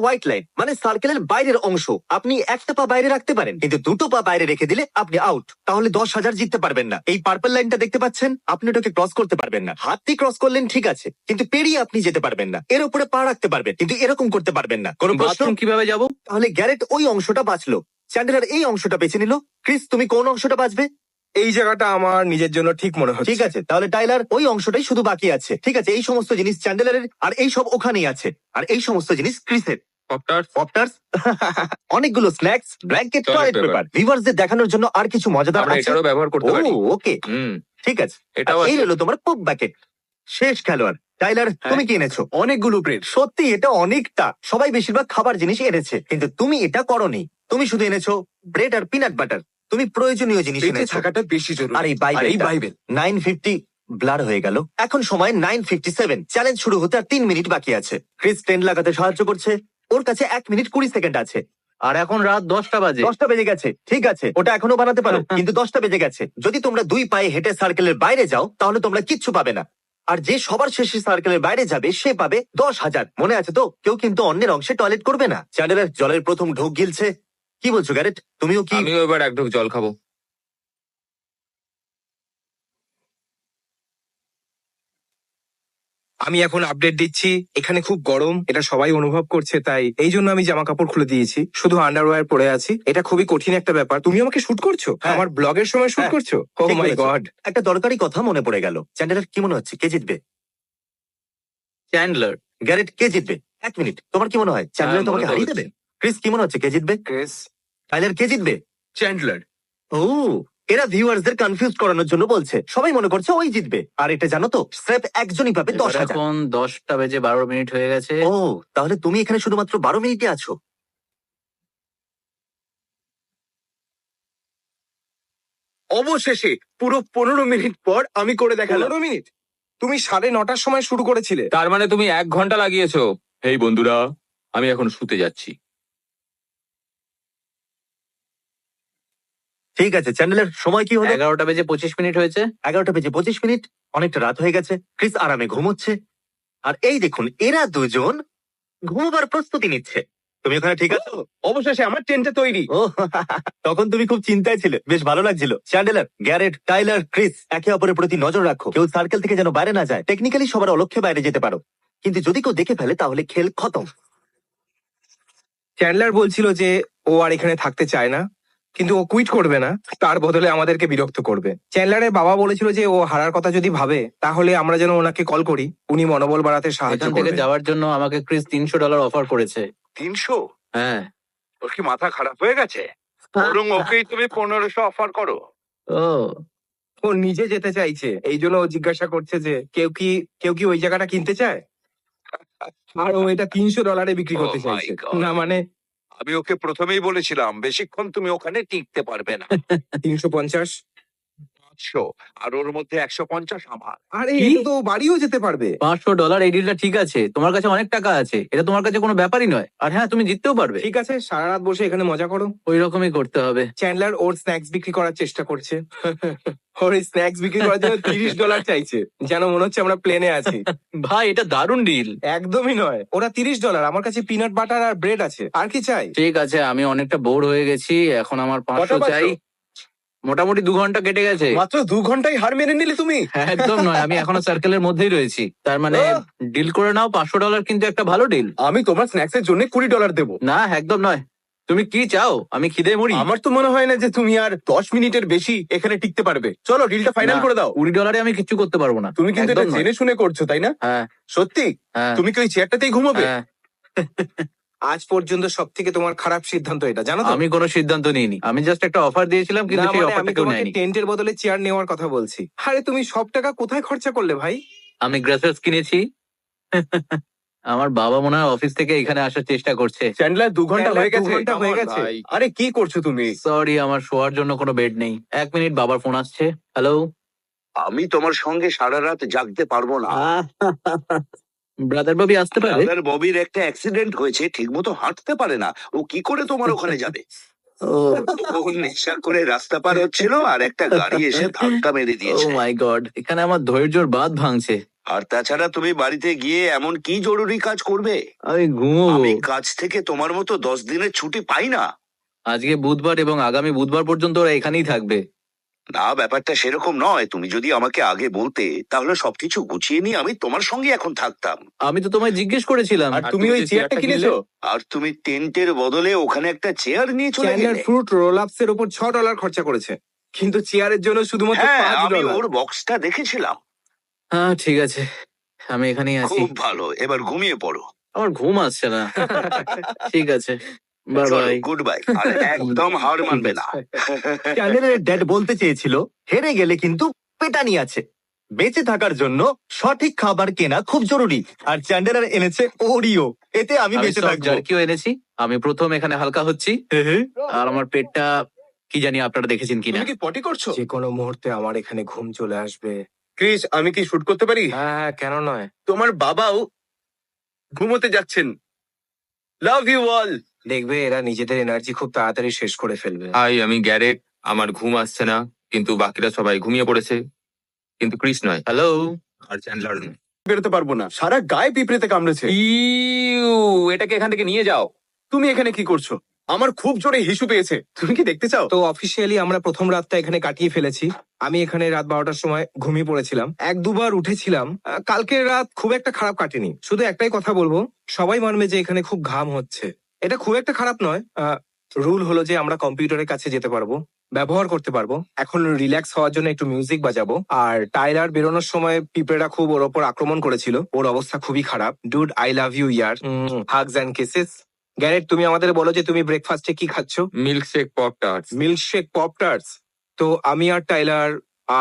White line মানে সার্কেলের বাইরের অংশ। আপনি একটা পা বাইরে রাখতে পারেন, কিন্তু দুটো পা বাইরে রেখে দিলে আপনি আউট। তাহলে 10,000 জিততে পারবেন না। এই পার্পল লাইনটা দেখতে পাচ্ছেন, আপনি ওটাকে ক্রস করতে পারবেন না। হাত দিয়ে ক্রস করলেন ঠিক আছে, কিন্তু পেরিয়ে আপনি যেতে পারবেন না। এর উপরে পা রাখতে পারবেন, কিন্তু এরকম করতে পারবেন না। কোনো প্রশ্ন? বাথরুম কিভাবে যাব? তাহলে গ্যারেট ওই অংশটা বাঁচলো, চ্যান্ডেলার এই অংশটা বেছে নিল। ক্রিস, তুমি কোন অংশটা বাঁচবে? এই জায়গাটা আমার নিজের জন্য ঠিক মনে হচ্ছে। ঠিক আছে, তাহলে টাইলার ওই অংশটাই শুধু বাকি আছে। ঠিক আছে, এই সমস্ত জিনিস চ্যান্ডেলারের, আর এই সব ওখানেই আছে। আর এই সমস্ত জিনিস ক্রিসের। পপটার্স অনেকগুলো snacks, blanket, Toilet toilet paper। Paper. ভিউয়ার্সদের দেখানোর জন্য আর কিছু মজাদার আমরা আছে? এটারও ব্যবহার করতে পারি। ওকে, ঠিক আছে। এটাও আর এই আছে। হলো তোমার পপ ব্যাকেট। শেষ খেলোয়াড় টাইলার, তুমি কি এনেছো? অনেকগুলো ব্রেড। সত্যি এটা অনেকটা। সবাই বেশিরভাগ খাবার জিনিস এনেছে, কিন্তু তুমি এটা করোনি। তুমি শুধু এনেছো ব্রেড আর পিনাট বাটার। তুমি প্রয়োজনীয় জিনিস বেঁচে এনেছো। থাকাটা বেশি জরুরি। আর এই বাইবেল 950 ব্লার হয়ে গেল। এখন সময় 9:57। চ্যালেঞ্জ শুরু হতে আর 3 মিনিট বাকি আছে। ক্রিস 10 লাগাতে সাহায্য করছে। ওর কাছে 1 মিনিট 20 সেকেন্ড আছে। আর এখন রাত 10টা বাজে। 10টা বেজে গেছে। ঠিক আছে, ওটা এখনো বানাতে পারো, কিন্তু 10টা বেজে গেছে। যদি তোমরা 2 পায়ে হেঁটে সার্কেলের বাইরে যাও, তাহলে তোমরা কিচ্ছু পাবে না। আর যে সবার শেষে সার্কেলের বাইরে যাবে সে পাবে 10,000। মনে আছে তো? কেউ কিন্তু অন্যের অংশে টয়লেট করবে না। চ্যান্ডেলার জলের প্রথম ঢোক গিলছে। কি বলছো গ্যারেট, তুমিও কি? আমিও এবার এক ঢোক জল খাবো। আমি এখন আপডেট দিচ্ছি। এখানে খুব গরম, এটা সবাই অনুভব করছে, তাই এই জন্য আমি জামা কাপড় খুলে দিয়েছি, শুধু আন্ডারওয়্যার পরে আছি। এটা খুবই কঠিন একটা ব্যাপার। তুমি আমাকে শুট করছো? হ্যাঁ। আমার ব্লগের সময় শুট হ্যাঁ। করছো? ও ঠিক মাই বলেছো। গড। একটা দরকারি কথা মনে পড়ে গেল। চ্যান্ডেলার, কি মনে হচ্ছে কে জিতবে? চ্যান্ডলার। গ্যারেট, কে জিতবে? 1 মিনিট, তোমার কি মনে হয় চ্যান্ডেলার মনে তোমাকে তো হারিয়ে হচ্ছে। দেবে? ক্রিস, কি মনে হচ্ছে কে জিতবে? ক্রিস। টাইলার, কে জিতবে? চ্যান্ডলার। ও, এরা ভিউয়ার্সদের কনফিউজ করানোর জন্য বলছে। সবাই মনে করছে ওই জিতবে। আর এটা জানো তো, স্রেফ একজনই পাবে এবার 10,000। এখন 10টা বেজে 12 মিনিট হয়ে গেছে। ও, তাহলে তুমি এখানে শুধুমাত্র 12 মিনিটে আছো। অবশেষে পুরো 15 মিনিট পর আমি করে দেখালাম। 15 মিনিট? তুমি 9:30টার সময় শুরু করেছিলে। তার মানে তুমি 1 ঘন্টা লাগিয়েছো। এই বন্ধুরা, আমি এখন শুতে যাচ্ছি। ঠিক আছে চ্যান্ডেলার, সময় কি হলো? 11টা বেজে 25 মিনিট হয়েছে। 11টা বেজে 25 মিনিট। অনেকটা রাত হয়ে গেছে। ক্রিস আরামে ঘুমোচ্ছে। আর এই দেখুন, এরা দুজন ঘুমোবার প্রস্তুতি নিচ্ছে। তুমি ওখানে ঠিক আছো? অবশেষে আমার টেন্টটা তৈরি। ও, তখন তুমি খুব চিন্তায় ছিলে, বেশ ভালো লাগছিল। চ্যান্ডেলার, গ্যারেট, টাইলার, ক্রিস, একে অপরের প্রতি নজর রাখো। কেউ সার্কেল থেকে যেন বাইরে না যায়। টেকনিক্যালি সবার অলক্ষ্যে বাইরে যেতে পারো, কিন্তু যদি কেউ দেখে ফেলে তাহলে খেল খতম। চ্যান্ডলার বলছিল যে ও আর এখানে থাকতে চায় না, কিন্তু ও কুইট করবে না, তার বদলে আমাদেরকে বিরক্ত করবে। চ্যান্ডলারের বাবা বলেছিল যে ও হারার কথা যদি ভাবে, তাহলে আমরা যেন ওনাকে কল করি, উনি মনোবল বাড়াতে সাহায্য এখান থেকে করবেন। যাওয়ার জন্য আমাকে ক্রিস $300 অফার করেছে। 300? হ্যাঁ। ওর কি মাথা খারাপ হয়ে গেছে? বরং ওকেই তুমি 1500 অফার করো। ও, ও নিজে যেতে চাইছে, এই জন্য ও জিজ্ঞাসা করছে যে কেউ কি ওই জায়গাটা কিনতে চায়। আর ও এটা $300 বিক্রি করতে Oh my চাইছে। God. না মানে আমি ওকে প্রথমেই বলেছিলাম বেশিক্ষণ তুমি ওখানে টিকতে পারবে না। 350। 500 আর ওর মধ্যে 150 আমার। আরে কি? এটা তো ও বাড়িও যেতে পারবে। $500 এই ডিলটা ঠিক আছে। তোমার কাছে অনেক টাকা আছে, এটা তোমার কাছে কোনো ব্যাপারই নয়। আর হ্যাঁ, তুমি জিততেও পারবে। ঠিক আছে, সারা রাত বসে এখানে মজা করো। ওই রকমই করতে হবে। চ্যান্ডলার ওর স্ন্যাক্স বিক্রি করার চেষ্টা করছে। ওর স্ন্যাক্স বিক্রি করার জন্য $30 চাইছে, যেন মনে হচ্ছে আমরা প্লেনে আছি। ভাই, এটা দারুণ ডিল। একদমই নয়, ওরা $30। আমার কাছে পিনাট বাটার আর ব্রেড আছে, আর কি চাই? ঠিক আছে, আমি অনেকটা বোর হয়ে গেছি। এখন আমার 500 কটা চাই। বাজলো? মোটামুটি 2 ঘন্টা কেটে গেছে। মাত্র 2 ঘন্টায় হার মেনে নিলে তুমি? একদম নয়, আমি এখনো সার্কেলের মধ্যেই রয়েছি। তার মানে ডিল করে নাও। $500 কিন্তু একটা ভালো ডিল। আমি তোমার স্ন্যাক্স এর জন্য $20 দেবো। না, একদম নয়। তুমি কি চাও? আমি খিদে মরি। আমার তো মনে হয় না যে তুমি আর 10 মিনিটের বেশি এখানে টিকতে পারবে। চলো ডিলটা ফাইনাল না, করে দাও। $20 আমি কিচ্ছু করতে পারবো না। তুমি কিন্তু এটা একদম নয়। জেনে শুনে করছো, তাই না? হ্যাঁ, সত্যি? হ্যাঁ, তুমি কি ওই চেয়ারটাতেই ঘুমাবে? হ্যাঁ। আজ পর্যন্ত সব থেকে তোমার খারাপ সিদ্ধান্ত এটা, জানো তো? আমি কোনো সিদ্ধান্ত নিইনি। আমি জাস্ট একটা অফার দিয়েছিলাম, কিন্তু না, সেই মানে অফারটা আমি কেউ তোমাকে নেয়নি। টেন্টের বদলে চেয়ার নেওয়ার কথা বলছি। আরে তুমি সব টাকা কোথায় খরচা করলে ভাই? আমি গ্রাসেস কিনেছি। আমার বাবা মনে হয় অফিস থেকে এখানে আসার চেষ্টা করছে। চ্যান্ডলার 2 ঘন্টা চ্যান্ডলার, হয়ে গেছে। 2 ঘন্টা হয়ে গেছে। ভাই, আরে কি করছো তুমি? সরি, আমার শোয়ার জন্য কোনো বেড নেই। 1 মিনিট, বাবার ফোন আসছে। হ্যালো। আমি তোমার সঙ্গে সারা রাত জাগতে পারবো না। ব্রাদার ববি আসতে পারে? দাদার ববির একটা অ্যাক্সিডেন্ট হয়েছে, ঠিকমতো হাঁটতে পারে না। ও কি করে তোমার ওখানে যাবে? ও, ও নেশা করে রাস্তা পার হচ্ছিল আর একটা গাড়ি এসে ধাক্কা মেরে ও দিয়েছে। মাই গড, এখানে আমার ধৈর্যর বাঁধ ভাঙছে। আর তাছাড়া তুমি বাড়িতে গিয়ে এমন কি জরুরি কাজ করবে? আমি ঘুমোবো। আমি কাজ থেকে তোমার মতো 10 দিনের ছুটি পাই না। আজকে বুধবার এবং আগামী বুধবার পর্যন্ত ওরা এখানেই থাকবে। না, ব্যাপারটা সেরকম নয়। তুমি যদি আমাকে আগে বলতে তাহলে সবকিছু গুছিয়ে নিয়ে আমি তোমার সঙ্গে এখন থাকতাম। আমি তো তোমায় জিজ্ঞেস করেছিলাম। আর তুমি ওই চেয়ারটা কিনেছো? আর তুমি টেন্টের বদলে ওখানে একটা চেয়ার নিয়ে চলে চ্যান্ডলার গেলে। ফ্রুট রোল আপস এর উপর $6 খরচা করেছে, কিন্তু চেয়ারের জন্য শুধুমাত্র হ্যাঁ, আমি $5। ওর বক্সটা দেখেছিলাম। হ্যাঁ ঠিক আছে, আমি এখানেই আছি। খুব ভালো, এবার ঘুমিয়ে পড়ো। আমার ঘুম আসছে না। ঠিক আছে, বাই বাই। Goodbye. আর একদম হার মানবে না। চ্যান্ডেলের ড্যাড বলতে চেয়েছিল হেরে গেলে কিন্তু পেটানি আছে। বেঁচে থাকার জন্য সঠিক খাবার কেনা খুব জরুরি, আর চ্যান্ডেলার এনেছে ওরিও। এতে আমি আমি বেঁচে সব থাকবো। জার্কিও এনেছি। আমি প্রথম এখানে হালকা হচ্ছি, আর আমার পেটটা কি জানি আপনারা দেখেছেন কিনা। তুমি কি পটি করছো? যে কোনো মুহূর্তে আমার এখানে ঘুম চলে আসবে। ক্রিস, আমি কি শুট করতে পারি? হ্যাঁ, কেন নয়? তোমার বাবাও ঘুমোতে যাচ্ছেন। Love you all. দেখবে এরা নিজেদের এনার্জি খুব তাড়াতাড়ি শেষ করে ফেলবে। হাই, আমি গ্যারেট। আমার ঘুম আসছে না, কিন্তু বাকিরা সবাই ঘুমিয়ে পড়েছে, কিন্তু ক্রিস নয়, হ্যালো। আর চ্যান্ডলার নয়। বেরোতে পারবো না, সারা গায়ে পিঁপড়েতে কামড়েছে। ইউ, এটাকে এখান থেকে নিয়ে যাও। তুমি এখানে কি করছো? আমার খুব জোরে হিসু পেয়েছে, তুমি কি দেখতে চাও? তো অফিসিয়ালি আমরা প্রথম রাতটা এখানে কাটিয়ে ফেলেছি। আমি এখানে রাত 12টার সময় ঘুমিয়ে পড়েছিলাম, 1-2 বার উঠেছিলাম। কালকের রাত খুব একটা খারাপ কাটেনি। শুধু একটাই কথা বলবো, সবাই মানবে যে এখানে খুব ঘাম হচ্ছে। এটা খুব একটা খারাপ নয়। রুল হলো যে আমরা কম্পিউটারের কাছে যেতে পারবো, ব্যবহার করতে পারবো। এখন রিল্যাক্স হওয়ার জন্য একটু মিউজিক বাজাবো। আর টাইলার বেরোনোর সময় পিঁপড়েরা খুব ওর ওপর আক্রমণ করেছিল, ওর অবস্থা খুবই খারাপ। ডুড, আই লাভ ইউ ইয়ার। Hugs and kisses. গ্যারেট, তুমি আমাদের বলো যে তুমি ব্রেকফাস্টে কি খাচ্ছো? Milkshake pop tarts. Milkshake pop tarts. তো আমি আর টাইলার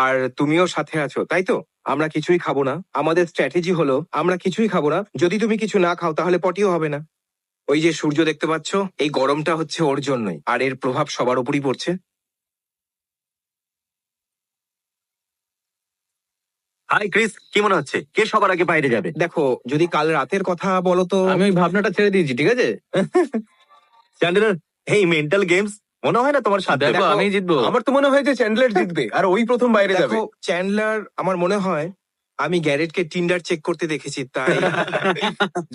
আর তুমিও সাথে আছো, তাই তো? আমরা কিছুই খাবো না। আমাদের স্ট্র্যাটেজি হলো আমরা কিছুই খাবো না। যদি তুমি কিছু না খাও তাহলে পটিও হবে না। ওই যে সূর্য দেখতে পাচ্ছ, এই গরমটা হচ্ছে ওর জন্যই, আর এর প্রভাব সবার উপরই পড়ছে। হাই ক্রিস, কি মনে হচ্ছে কে সবার আগে বাইরে যাবে? দেখো, যদি কাল রাতের কথা বলো তো আমি ওই ভাবনাটা ছেড়ে দিয়েছি, ঠিক আছে? চ্যান্ডেলার, এই মেন্টাল গেমস মনে হয় না তোমার সাথে। দেখো, আমি জিতবো। আমার তো মনে হয় যে চ্যান্ডলার জিতবে, আর ওই প্রথম বাইরে যাবে। দেখো চ্যান্ডলার, আমার মনে হয় আমি গ্যারেটকে টিন্ডার চেক করতে দেখেছি, তাই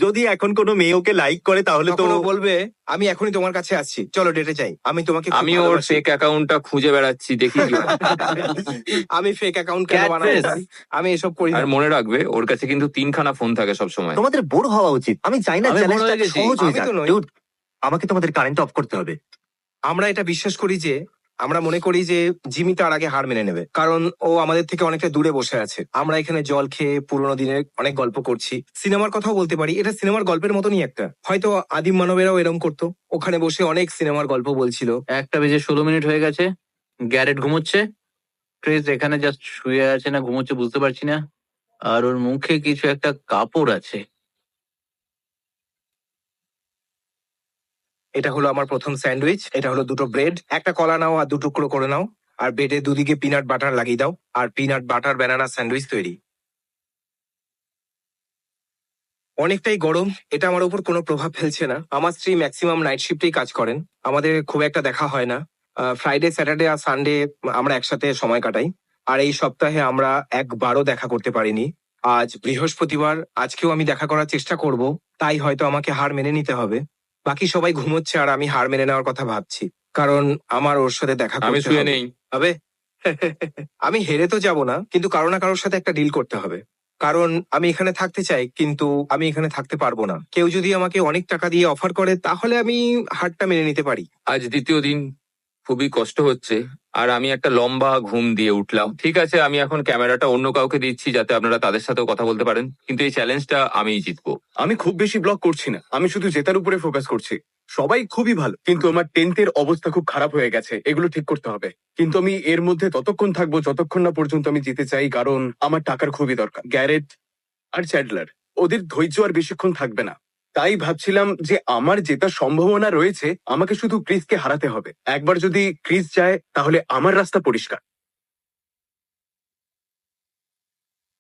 যদি এখন কোনো মেয়ে ওকে লাইক করে তাহলে তো তখন ও বলবে আমি এখনই তোমার কাছে আসছি, চলো ডেটে যাই। আমি তোমাকে খুব আমি ওর ভালোবাসি। ফেক অ্যাকাউন্টটা খুঁজে বেড়াচ্ছি, দেখি কি হয়। আমি ফেক অ্যাকাউন্ট কেন Cat বানাবো? face। আমি এসব করি আর না। মনে রাখবে, ওর কাছে কিন্তু 3খানা ফোন থাকে সব সময়। তোমাদের বোর হওয়া উচিত। আমি চাই না আমি bore চ্যালেঞ্জটা হয়ে গেছি। সহজ হয়ে আমি যাক। তো নই। Dude, আমাকে তোমাদের কারেন্ট অফ করতে হবে। আমরা এটা বিশ্বাস করি যে আমরা মনে করি যে জিমি তার আগে হার মেনে নেবে, কারণ ও আমাদের থেকে অনেকটা দূরে বসে আছে। আমরা এখানে জল খেয়ে পুরোনো দিনের অনেক গল্প করছি, সিনেমার কথাও বলতে পারি। এটা সিনেমার গল্পের মতনই একটা। হয়তো আদিম মানবেরাও এরম করতো, ওখানে বসে অনেক সিনেমার গল্প বলছিল। 1:16 হয়ে গেছে। গ্যারেট ঘুমোচ্ছে, ক্রিস এখানে জাস্ট শুয়ে আছে না ঘুমোচ্ছে বুঝতে পারছি না। আর ওর মুখে কিছু একটা কাপড় আছে। এটা হলো আমার প্রথম স্যান্ডউইচ। এটা হলো 2টো ব্রেড, একটা কলা নাও আর 2 টুকরো করে নাও, আর ব্রেডে দুদিকে পিনাট বাটার লাগিয়ে দাও, আর পিনাট বাটার ব্যানানা স্যান্ডউইচ তৈরি। অনেকটাই গরম, এটা আমার উপর কোনো প্রভাব ফেলছে না। আমার স্ত্রী ম্যাক্সিমাম নাইট শিফটেই কাজ করেন, আমাদের খুব একটা দেখা হয় না। ফ্রাইডে, স্যাটারডে আর সানডে আমরা একসাথে সময় কাটাই। আর এই সপ্তাহে আমরা একবারও দেখা করতে পারিনি। আজ বৃহস্পতিবার, আজকেও আমি দেখা করার চেষ্টা করব, তাই হয়তো আমাকে হার মেনে নিতে হবে। বাকি সবাই ঘুমোচ্ছে আর আমি হার মেনে নেওয়ার কথা ভাবছি, কারণ আমার ওর সাথে দেখা আমি করতে শুয়ে হবে। নেই। হবে আমি হেরে তো যাব না, কিন্তু কারো না কারোর সাথে একটা ডিল করতে হবে। কারণ আমি এখানে থাকতে চাই, কিন্তু আমি এখানে থাকতে পারবো না। কেউ যদি আমাকে অনেক টাকা দিয়ে অফার করে তাহলে আমি হারটা মেনে নিতে পারি। আজ দ্বিতীয় দিন, খুবই কষ্ট হচ্ছে, আর আমি একটা লম্বা ঘুম দিয়ে উঠলাম। ঠিক আছে, আমি এখন ক্যামেরাটা অন্য কাউকে দিচ্ছি যাতে আপনারা তাদের সাথেও কথা বলতে পারেন, কিন্তু এই চ্যালেঞ্জটা আমিই জিতবো। আমি খুব বেশি ব্লগ করছি না, আমি শুধু জেতার উপরে ফোকাস করছি। সবাই খুবই ভালো, কিন্তু আমার টেন্থের অবস্থা খুব খারাপ হয়ে গেছে, এগুলো ঠিক করতে হবে। কিন্তু আমি এর মধ্যে ততক্ষণ থাকবো যতক্ষণ না পর্যন্ত আমি জিতে চাই, কারণ আমার টাকার খুবই দরকার। গ্যারেট আর চ্যাডলার, ওদের ধৈর্য আর বেশিক্ষণ থাকবে না। তাই ভাবছিলাম যে আমার জেতার সম্ভাবনা রয়েছে, আমাকে শুধু ক্রিসকে হারাতে হবে। একবার যদি ক্রিস যায় তাহলে আমার রাস্তা পরিষ্কার।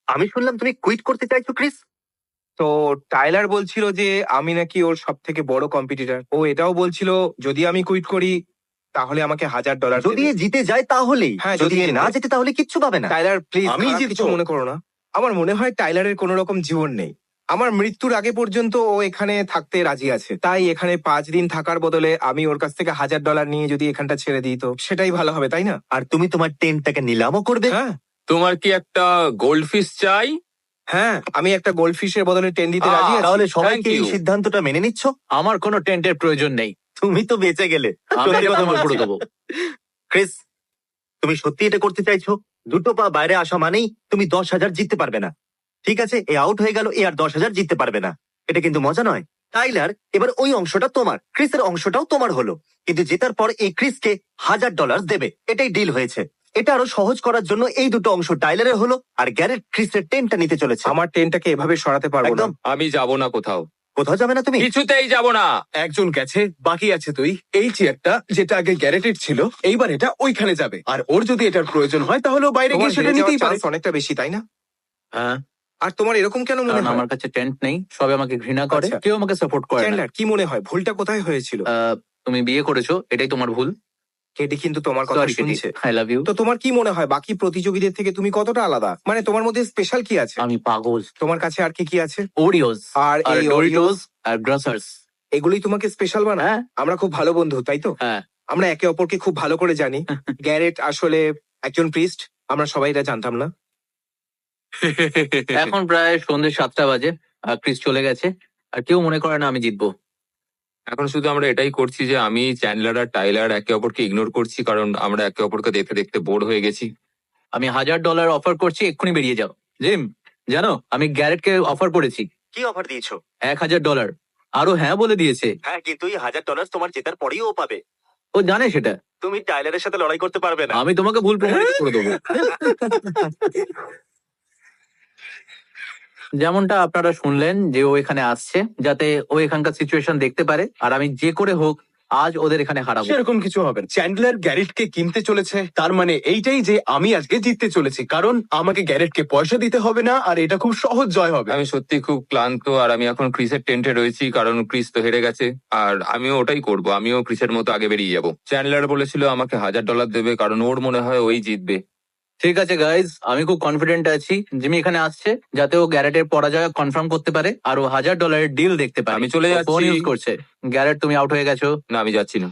আমি শুনলাম তুমি কুইট করতে চাইছো ক্রিস। তো টাইলার বলছিল যে আমি নাকি ওর সব থেকে বড় কম্পিটিটর। ও এটাও বলছিল যদি আমি কুইট করি তাহলে আমাকে $1000 যদি এ জিতে যায় তাহলেই, হ্যাঁ, যদি যদি এ জিতে। না যেতে তাহলে কিচ্ছু পাবে না। টাইলার প্লিজ, আমি আমি জিতবো। কিছু মনে করো না। আমার মনে হয় টাইলারের কোনো রকম জীবন নেই। আমার মৃত্যুর আগে পর্যন্ত ও এখানে থাকতে রাজি আছে, তাই এখানে 5 দিন থাকার বদলে আমি ওর কাছ থেকে $1000 নিয়ে যদি এখানটা ছেড়ে দিই তো সেটাই ভালো হবে, তাই না? আর তুমি তোমার টেন্টটাকে নিলামও করবে? হ্যাঁ তোমার কি একটা গোল্ড ফিশ চাই? হ্যাঁ, আমি একটা গোল্ড ফিশের বদলে 10 দিতে রাজি আছি। তাহলে সবাইকে Thank এই you. সিদ্ধান্তটা মেনে নিচ্ছ? আমার কোনো টেন্টের প্রয়োজন নেই। তুমি তো বেঁচে গেলে। আমি সত্যি এটা কথা তোমার বলছি। করে দেবো। ক্রিস, তুমি সত্যি এটা করতে চাইছো? দুটো পা বাইরে আসা মানেই তুমি 10,000 জিততে পারবে না। ঠিক আছে, এ আউট হয়ে গেল, এ আর 10,000 জিততে পারবে না। এটা কিন্তু মজা নয়। টাইলার, এবার ওই অংশটা তোমার, ক্রিসের অংশটাও তোমার হলো। কিন্তু জেতার পর এই ক্রিসকে $1000 দেবে। এটাই ডিল হয়েছে। এটা আরো সহজ করার জন্য এই দুটো অংশ টাইলারের হলো, আর গ্যারেট ক্রিসের টেনটা নিতে চলেছে। আমার টেনটাকে এভাবে সরাতে পারবো না। একদম। আমি যাব না কোথাও, কোথাও যাবে না তুমি? কিছুতেই যাব না। একজন গেছে, বাকি আছে তুই। এই চেয়ারটা যেটা আগে গ্যারেটেড ছিল, এইবার এটা ওইখানে যাবে। আর ওর যদি এটার প্রয়োজন হয় তাহলে ও বাইরে তোমার গিয়ে সেটা হেরে যাওয়ার নিতেই পারে। চান্স অনেকটা বেশি, তাই না? হ্যাঁ, আর তোমার এরকম কেন মনে কারণ হয়? আমার কাছে টেন্ট নেই, সবাই আমাকে ঘৃণা করে, আচ্ছা। কেউ আমাকে সাপোর্ট করে না। চ্যান্ডলার, কি মনে হয় ভুলটা কোথায় হয়েছিল? তুমি বিয়ে করেছো, এটাই তোমার ভুল। কেডি কিন্তু তোমার কথা সরি শুনছে। I love you. তো তোমার কি মনে হয় বাকি প্রতিযোগীদের থেকে তুমি কতটা আলাদা? মানে তোমার মধ্যে স্পেশাল কি আছে? আমি পাগল। তোমার কাছে আর কি কি আছে? ওরিওস আর আর এই ডোরিটোস আর গ্রাসার্স। এগুলোই তোমাকে স্পেশাল বানায়? হ্যাঁ আমরা খুব ভালো বন্ধু, তাই তো? হ্যাঁ। আমরা একে অপরকে খুব ভালো করে জানি। গ্যারেট আসলে একজন প্রিস্ট, আমরা সবাই এটা জানতাম না। এখন প্রায় সন্ধ্যে 7টা বাজে, আর ক্রিস চলে গেছে, আর কেউ মনে করে না আমি জিতবো। এখন শুধু আমরা এটাই করছি যে আমি, চ্যান্ডলার আর টাইলার একে অপরকে ইগনোর করছি, কারণ আমরা একে অপরকে দেখতে দেখতে বোর হয়ে গেছি। আমি $1000 অফার করছি, এক্ষুনি বেরিয়ে যাও। জিম, জানো আমি গ্যারেটকে অফার করেছি কি অফার দিয়েছো? $1000। আরো হ্যাঁ বলে দিয়েছে। হ্যাঁ, কিন্তু এই $1000 তোমার জেতার পরেই ও পাবে। ও জানে সেটা। তুমি টাইলারের সাথে লড়াই করতে পারবে না। আমি তোমাকে ভুল প্রমাণিত করে দেবো। যেমনটা আপনারা শুনলেন যে ও এখানে আসছে যাতে ও এখানকার সিচুয়েশন দেখতে পারে, আর আমি যে করে হোক আজ ওদের এখানে হারাবো। সেরকম কিছু হবে না। চ্যান্ডলার গ্যারেটকে কিনতে চলেছে, তার মানে এইটাই যে আমি আজকে জিততে চলেছি, কারণ আমাকে গ্যারেটকে পয়সা দিতে হবে না, আর এটা খুব সহজ জয় হবে। আমি সত্যি খুব ক্লান্ত, আর আমি এখন ক্রিসের টেন্টে রয়েছি, কারণ ক্রিস তো হেরে গেছে। আর আমিও ওটাই করব, আমিও ক্রিসের মতো আগে বেরিয়ে যাব। চ্যান্ডলার বলেছিল আমাকে $1000 দেবে, কারণ ওর মনে হয় ওই জিতবে। ঠিক আছে গাইজ, আমি খুব কনফিডেন্ট আছি জিমি এখানে আসছে যাতে ও গ্যারেটের পরাজয় কনফার্ম করতে পারে আর ও $1000 ডিল দেখতে পারে। আমি চলে যাচ্ছি। ফোন ইউজ করছে। গ্যারেট তুমি আউট হয়ে গেছো। না, আমি যাচ্ছি না।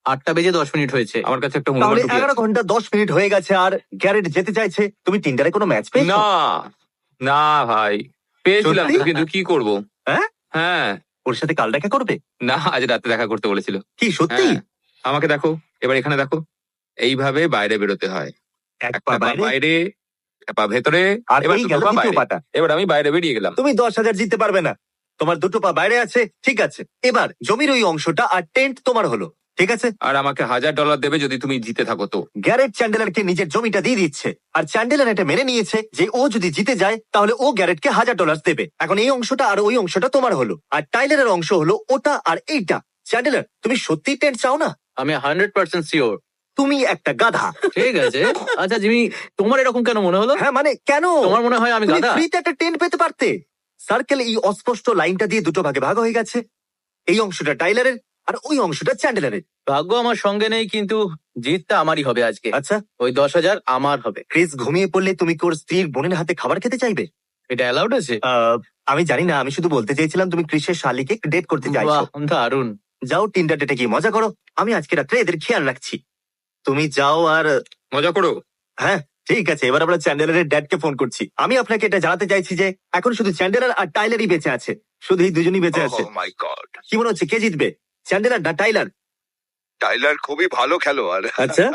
8টা বেজে 10 মিনিট হয়েছে। আমার কাছে একটা তাহলে হুমড়ি 11 ঘন্টা 10 মিনিট হয়ে গেছে আর গ্যারেট যেতে চাইছে। তুমি টিন্ডারে কোনো ম্যাচ পেয়েছো? না না ভাই, পেয়েছিলাম তো, সত্যি? কিন্তু কি করব? হ্যাঁ? হ্যাঁ। ওর সাথে কাল দেখা করবে? না, আজ রাতে দেখা করতে বলেছিল। কি সত্যি? হ্যাঁ। আমাকে দেখো, এবার এখানে দেখো, এইভাবে বাইরে বেরোতে হয়। এক একটা পা পা বাইরে বাইরে, একটা পা ভেতরে, আর এবার এই দুটো গেল পা দ্বিতীয় বাইরে। পাটা। এবার আমি বাইরে বেরিয়ে গেলাম। তুমি 10,000 জিততে পারবে না, তোমার দুটো পা বাইরে আছে। ঠিক আছে, এবার জমির ওই অংশটা আর টেন্ট তোমার হলো। ঠিক আছে, আর আমাকে $1000 দেবে যদি তুমি জিতে থাকো তো। গ্যারেট চ্যান্ডেলারকে নিজের জমিটা দিয়ে দিচ্ছে, আর চ্যান্ডেলার এটা মেনে নিয়েছে যে ও যদি জিতে যায় তাহলে ও গ্যারেটকে $1000 দেবে। এখন এই অংশটা আর ওই অংশটা তোমার হলো, আর টাইলারের অংশ হলো ওটা আর এইটা। চ্যান্ডেলার, তুমি সত্যি টেন্ট চাও না? আমি 100% শিওর। তুমি একটা গাধা। ঠিক আছে। আচ্ছা জিমি, তোমার এরকম কেন মনে হলো? হ্যাঁ মানে কেন? তোমার মনে হয় আমি তুমি গাধা? ফ্রিতে একটা টেন্ট পেতে পারতে। সার্কেল এই অস্পষ্ট লাইনটা দিয়ে দুটো ভাগে ভাগ হয়ে গেছে। এই অংশটা টাইলারের আর ওই অংশটা চ্যান্ডেলারের। ভাগ্য আমার সঙ্গে নেই, কিন্তু জিতটা আমারই হবে আজকে। আচ্ছা, ওই 10,000 আমার হবে। ক্রিস ঘুমিয়ে পড়লে তুমি কি ওর স্ত্রীর বোনের হাতে খাবার খেতে চাইবে? এটা অ্যালাউড আছে? আমি জানি না, আমি শুধু বলতে চাইছিলাম তুমি ক্রিসের শালিকে ডেট করতে চাইছো। বাহ, দারুণ। যাও টিন্ডার ডেটে গিয়ে মজা করো, আমি আজকে রাত্রে এদের খেয়াল রাখছি। তুমি যাও আর মজা করো। হ্যাঁ ঠিক আছে, এবার আমরা চ্যান্ডেলারের ড্যাডকে ফোন করছি। আমি আপনাকে এটা জানাতে চাইছি যে এখন শুধু চ্যান্ডেলার আর টাইলারই বেঁচে আছে, শুধু এই দুজনই বেঁচে আছে। Oh my God! কি মনে হচ্ছে কে জিতবে, চ্যান্ডেলার না টাইলার? টাইলার খুবই ভালো খেলোয়াড়। আচ্ছা,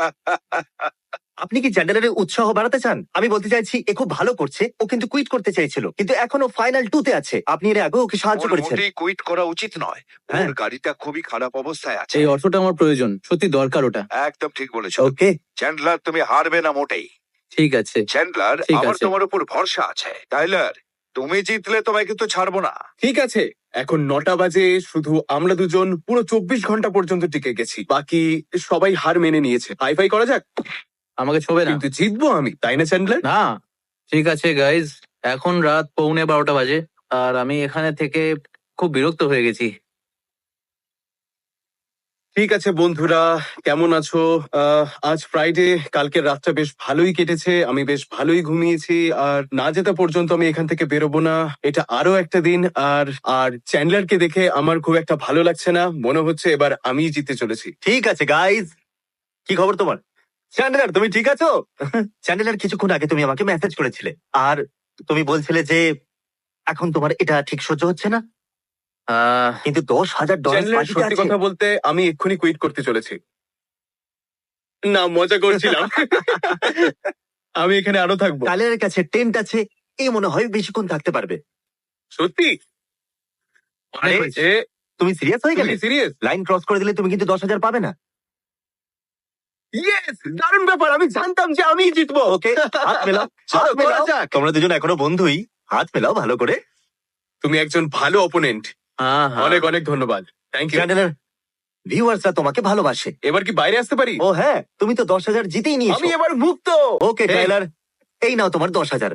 আপনি কি চ্যান্ডেলারের উৎসাহ বাড়াতে চান? আমি বলতে চাইছি এ খুব ভালো করছে, ও কিন্তু কুইট করতে চাইছিল, কিন্তু এখনো ফাইনাল 2 তে আছে। আপনি এর আগে ওকে সাহায্য ওর করেছেন। মোটেই কুইট করা উচিত নয়। হ্যাঁ। ওর গাড়িটা খুবই খারাপ অবস্থায় আছে। এই অর্থটা আমার প্রয়োজন, সত্যি দরকার ওটা। একদম ঠিক বলেছো। ওকে, চ্যান্ডলার, তুমি হারবে না মোটেই। ঠিক আছে। চ্যান্ডলার, ঠিক আমার আছে। তোমার উপর ভরসা আছে। টাইলার, তুমি জিতলে তোমায় কিন্তু ছাড়বো না। ঠিক আছে, এখন 9টা বাজে, শুধু আমরা দুজন পুরো 24 ঘন্টা পর্যন্ত টিকে গেছি, বাকি সবাই হার মেনে নিয়েছে। হাই ফাই করা যাক। আমাকে ছবে না। কিন্তু জিতবো আমি, তাই না চ্যান্ডলার? না, ঠিক আছে গাইজ, এখন রাত 11:15 বাজে, আর আমি এখানে থেকে খুব বিরক্ত হয়ে গেছি। ঠিক আছে বন্ধুরা, কেমন আছো? আজ ফ্রাইডে, কালকের রাতটা বেশ ভালোই কেটেছে, আমি বেশ ভালোই ঘুমিয়েছি, আর না জেতা পর্যন্ত আমি এখান থেকে বেরোবো না। এটা আরো একটা দিন, আর আর চ্যান্ডলারকে দেখে আমার খুব একটা ভালো লাগছে না, মনে হচ্ছে এবার আমিই জিতে চলেছি। ঠিক আছে গাইজ, কি খবর তোমার? চ্যান্ডেলার, তুমি ঠিক আছো? চ্যান্ডেলার, কিছুক্ষণ আগে তুমি আমাকে মেসেজ করেছিলে, আর তুমি বলছিলে যে এখন তোমার এটা ঠিক সহ্য হচ্ছে না, কিন্তু $10,000 চ্যান্ডলার, সত্যি কথা বলতে আমি এক্ষুনি কুইট করতে চলেছি। না, মজা করছিলাম। আমি এখানে আরো থাকবো। টাইলারের কাছে টেন্ট আছে, এই মনে হয় বেশিক্ষণ থাকতে পারবে। সত্যি? আরে, এ, তুমি সিরিয়াস হয়ে গেলে? তুমি সিরিয়াস? লাইন ক্রস করে দিলে তুমি কিন্তু 10,000 পাবে না। ইয়েস, দারুণ ব্যাপার, আমি জানতাম যে আমিই জিতবো। ওকে, হাত মেলাও, চলো, হাত মেলাও। করা যাক। তোমরা দুজন এখনো বন্ধুই, হাত মেলাও ভালো করে। তুমি একজন ভালো অপোনেন্ট, অনেক অনেক ধন্যবাদ। Thank you. চ্যান্ডেলার, ভিউয়ার্সরা তোমাকে ভালোবাসে। এবার কি বাইরে আসতে পারি? ও হ্যাঁ, তুমি তো 10,000 জিতেই নিয়েছো। আমি এবার মুক্ত। ওকে এই, টাইলার, এই নাও তোমার 10,000।